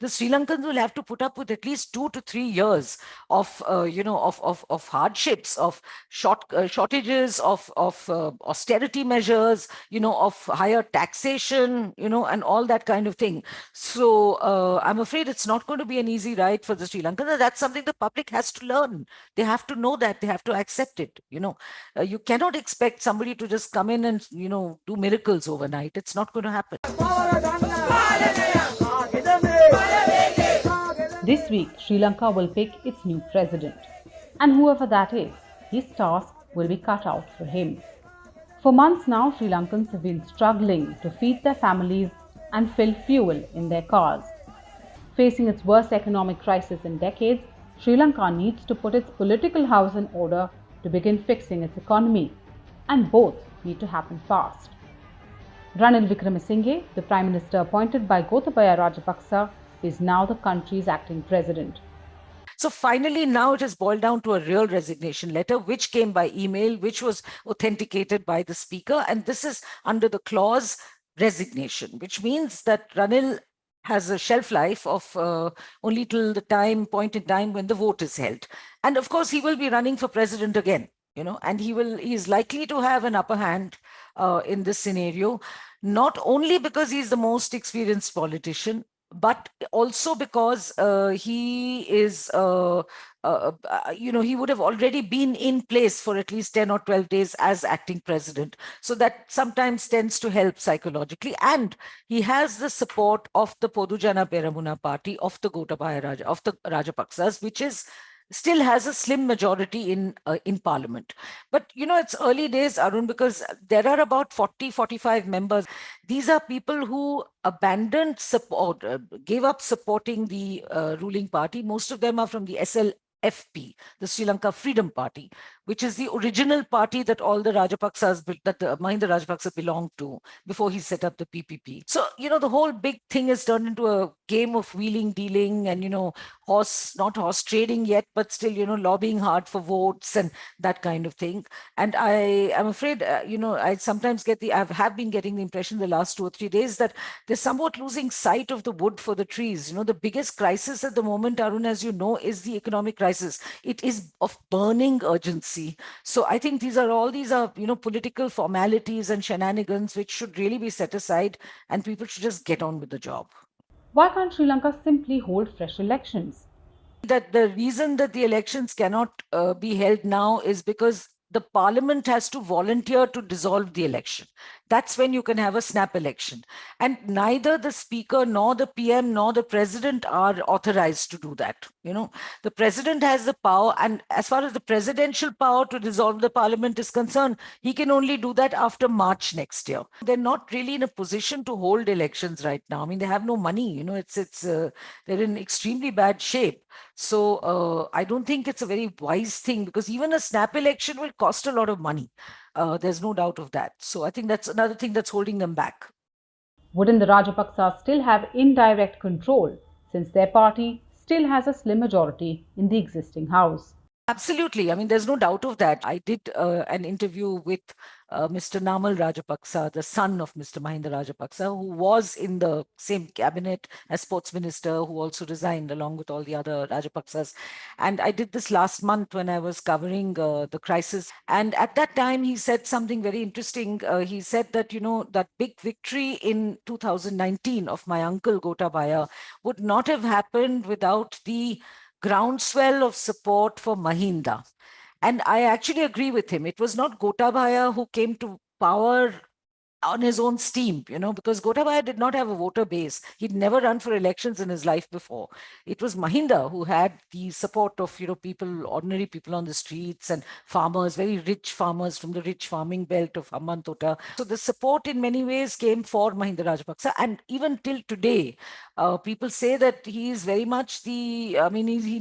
the Sri Lankans will have to put up with at least 2 to 3 years of, of hardships, of shortages, of austerity measures, of higher taxation, and all that kind of thing. So I'm afraid it's not going to be an easy ride for the Sri Lankans. That's something the public has to learn. They have to know that. They have to accept it. You cannot expect somebody to just come in and, do miracles overnight. It's not going to happen. This week, Sri Lanka will pick its new president, and whoever that is, his task will be cut out for him. For months now, Sri Lankans have been struggling to feed their families and fill fuel in their cars. Facing its worst economic crisis in decades, Sri Lanka needs to put its political house in order to begin fixing its economy, and both need to happen fast. Ranil Wickremesinghe, the Prime Minister appointed by Gotabaya Rajapaksa, is now the country's acting president. So finally, now it has boiled down to a real resignation letter, which came by email, which was authenticated by the speaker. And this is under the clause resignation, which means that Ranil has a shelf life of only till the point in time when the vote is held. And of course, he will be running for president again, and he is likely to have an upper hand in this scenario, not only because he's the most experienced politician, but also because he is, he would have already been in place for at least 10 or 12 days as acting president. So that sometimes tends to help psychologically. And he has the support of the Podujana Peramuna party, of the of the Rajapaksas, which still has a slim majority in parliament. But it's early days, Arun, because there are about 40-45 members. These are people who abandoned support, gave up supporting the ruling party. Most of them are from the SLFP, the Sri Lanka Freedom Party, which is the original party that all the Rajapaksas, that Mahinda Rajapaksa belonged to before he set up the PPP. So, the whole big thing has turned into a game of wheeling, dealing, and, not horse trading yet, but still, lobbying hard for votes and that kind of thing. And I am afraid, I sometimes have been getting the impression the last 2 or 3 days that they're somewhat losing sight of the wood for the trees. The biggest crisis at the moment, Arun, as you know, is the economic crisis. It is of burning urgency. So I think these are, political formalities and shenanigans which should really be set aside, and people should just get on with the job. Why can't Sri Lanka simply hold fresh elections? That the reason that the elections cannot be held now is because the parliament has to volunteer to dissolve the election. That's when you can have a snap election. And neither the speaker nor the PM nor the president are authorized to do that. The president has the power, and as far as the presidential power to dissolve the parliament is concerned, he can only do that after March next year. They're not really in a position to hold elections right now. I mean, they have no money. They're in extremely bad shape. So I don't think it's a very wise thing, because even a snap election will cost a lot of money. There's no doubt of that. So I think that's another thing that's holding them back. Wouldn't the Rajapaksas still have indirect control, since their party still has a slim majority in the existing house? Absolutely. I mean, there's no doubt of that. I did an interview with Mr. Namal Rajapaksa, the son of Mr. Mahinda Rajapaksa, who was in the same cabinet as sports minister, who also resigned along with all the other Rajapaksas. And I did this last month when I was covering the crisis. And at that time, he said something very interesting. He said that, that big victory in 2019 of my uncle Gotabaya would not have happened without the groundswell of support for Mahinda. And I actually agree with him. It was not Gotabaya who came to power on his own steam, because Gotabaya did not have a voter base. He'd never run for elections in his life before. It was Mahinda who had the support of, people, ordinary people on the streets, and farmers, very rich farmers from the rich farming belt of Hambantota. So the support in many ways came for Mahinda Rajapaksa. And even till today, people say that he is very much he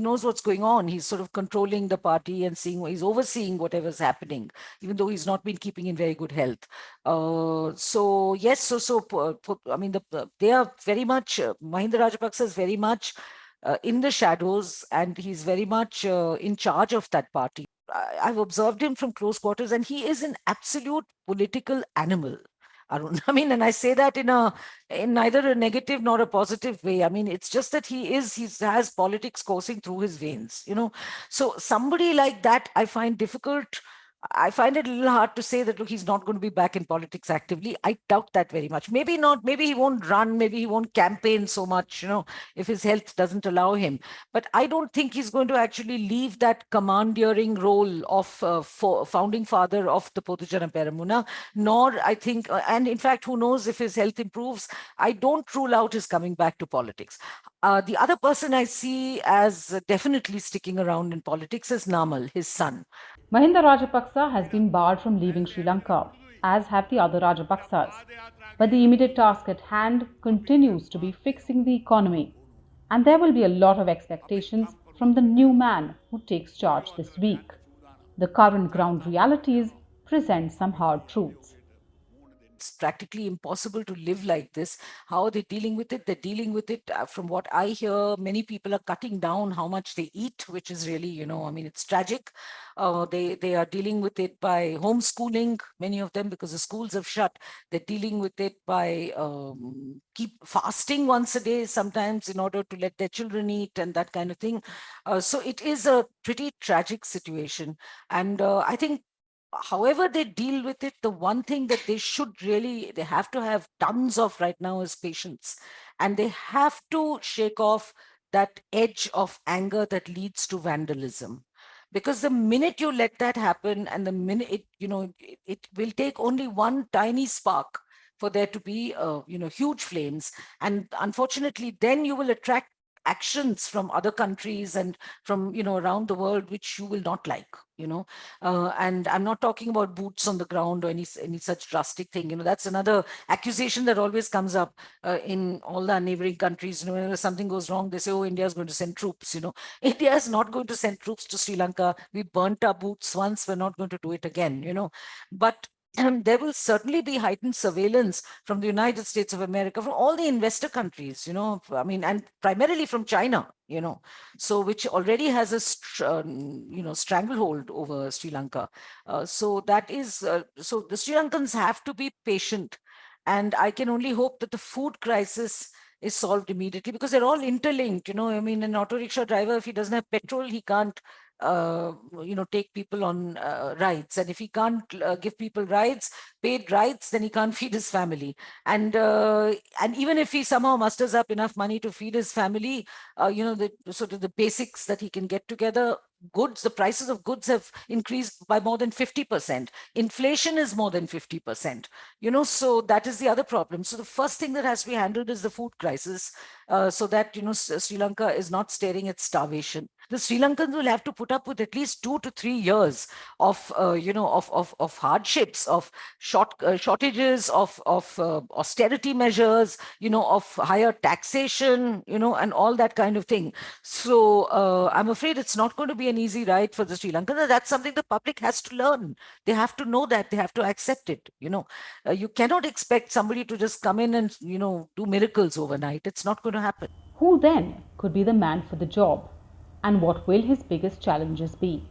knows what's going on. He's sort of controlling the party and he's overseeing whatever's happening, even though he's not been keeping in very good health. So yes, they are very much, Mahinda Rajapaksa is very much in the shadows, and he's very much in charge of that party. I've observed him from close quarters, and he is an absolute political animal. Arun. I mean, and I say that in neither a negative nor a positive way. I mean, it's just that he has politics coursing through his veins, you know. So somebody like that, I find difficult. I find it a little hard to say that look, he's not going to be back in politics actively. I doubt that very much. Maybe not. Maybe he won't run. Maybe he won't campaign so much, you know, if his health doesn't allow him. But I don't think he's going to actually leave that commandeering role of founding father of the Potujana Peramuna, nor I think, and in fact, who knows if his health improves, I don't rule out his coming back to politics. The other person I see as definitely sticking around in politics is Namal, his son. Mahinda Rajapaksa has been barred from leaving Sri Lanka, as have the other Rajapaksas. But the immediate task at hand continues to be fixing the economy. And there will be a lot of expectations from the new man who takes charge this week. The current ground realities present some hard truths. It's practically impossible to live like this. How are they dealing with it? They're dealing with it. From what I hear, many people are cutting down how much they eat, which is really, you know, I mean, it's tragic. They are dealing with it by homeschooling, many of them, because the schools have shut. They're dealing with it by keep fasting once a day, sometimes in order to let their children eat and that kind of thing. So it is a pretty tragic situation. And I think however they deal with it, the one thing that they have to have tons of right now is patience, and they have to shake off that edge of anger that leads to vandalism, because the minute you let that happen, and the minute it, you know, it will take only one tiny spark for there to be huge flames, and unfortunately then you will attract actions from other countries and from, you know, around the world, which you will not like, you know. And I'm not talking about boots on the ground or any such drastic thing. You know, that's another accusation that always comes up in all the neighboring countries. You know, whenever something goes wrong, they say, "Oh, India is going to send troops." You know, India is not going to send troops to Sri Lanka. We burnt our boots once; we're not going to do it again. You know, but there will certainly be heightened surveillance from the United States of America, from all the investor countries, you know, I mean, and primarily from China, you know, so which already has a stranglehold over Sri Lanka. So that is so the Sri Lankans have to be patient, and I can only hope that the food crisis is solved immediately, because they're all interlinked. You know, I mean, an auto rickshaw driver, if he doesn't have petrol, he can't take people on rides, and if he can't give people rides, paid rides, then he can't feed his family. And even if he somehow musters up enough money to feed his family, the sort of the basics that he can get together, the prices of goods have increased by more than 50%. Inflation is more than 50%. You know, so that is the other problem. So the first thing that has to be handled is the food crisis, so that, you know, Sri Lanka is not staring at starvation. The Sri Lankans will have to put up with at least 2 to 3 years of hardships, of shortages, of austerity measures, you know, of higher taxation, you know, and all that kind of thing. So I'm afraid it's not going to be an easy ride for the Sri Lankans. That's something the public has to learn. They have to know that. They have to accept it. You know, you cannot expect somebody to just come in and, you know, do miracles overnight. It's not going to happen. Who then could be the man for the job? And what will his biggest challenges be?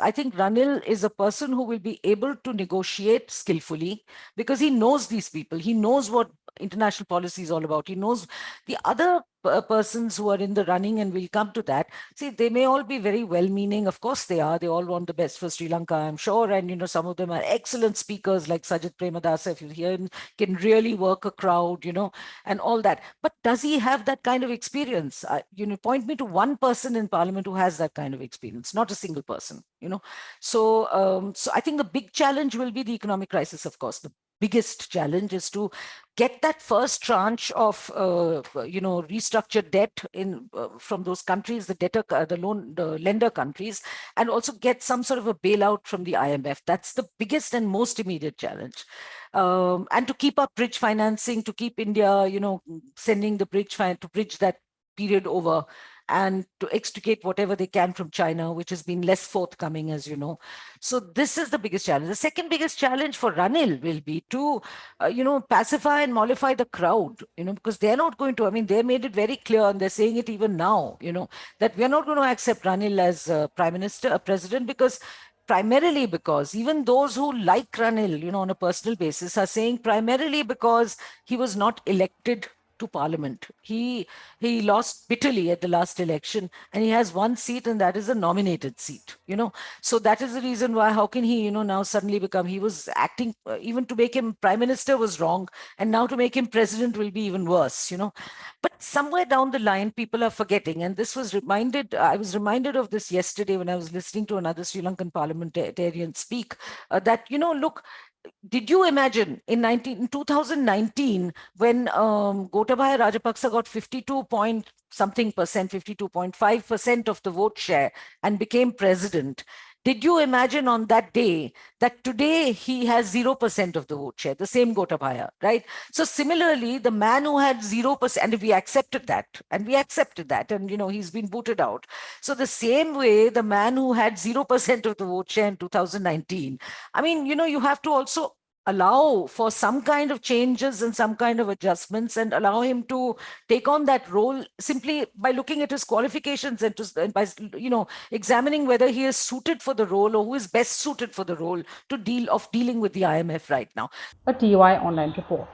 I think Ranil is a person who will be able to negotiate skillfully, because he knows these people. He knows what international policy is all about. He knows the other persons who are in the running, and we'll come to that. See, they may all be very well-meaning. Of course they are. They all want the best for Sri Lanka, I'm sure. And, you know, some of them are excellent speakers, like Sajid Premadasa, if you hear him, can really work a crowd, you know, and all that. But does he have that kind of experience? Point me to one person in parliament who has that kind of experience. Not a single person, you know. So I think the big challenge will be the economic crisis. Of course, the biggest challenge is to get that first tranche of restructured debt in from those countries, the lender countries, and also get some sort of a bailout from the IMF. That's the biggest and most immediate challenge. And to keep up bridge financing, to keep India, you know, sending the to bridge that period over, and to extricate whatever they can from China, which has been less forthcoming, as you know. So this is the biggest challenge. The second biggest challenge for Ranil will be to, pacify and mollify the crowd, you know, because they're not going to, I mean, they made it very clear, and they're saying it even now, you know, that we're not going to accept Ranil as prime minister, president, because primarily because even those who like Ranil, on a personal basis, are saying primarily because he was not elected to parliament. He lost bitterly at the last election, and he has one seat, and that is a nominated seat. So that is the reason why. How can he, now suddenly become? He was acting, even to make him prime minister was wrong, and now to make him president will be even worse. But somewhere down the line, people are forgetting, and this was reminded. I was reminded of this yesterday when I was listening to another Sri Lankan parliamentarian speak. That look, did you imagine in 2019 when Gotabaya Rajapaksa got 52 point something percent, 52.5% of the vote share and became president? Did you imagine on that day that today he has 0% of the vote share, the same Gotabaya, right? So similarly, the man who had 0%, and we accepted that, and he's been booted out. So the same way, the man who had 0% of the vote share in 2019, I mean, you have to also allow for some kind of changes and some kind of adjustments, and allow him to take on that role simply by looking at his qualifications, and by examining whether he is suited for the role, or who is best suited for the role to dealing with the IMF right now. A TY online report.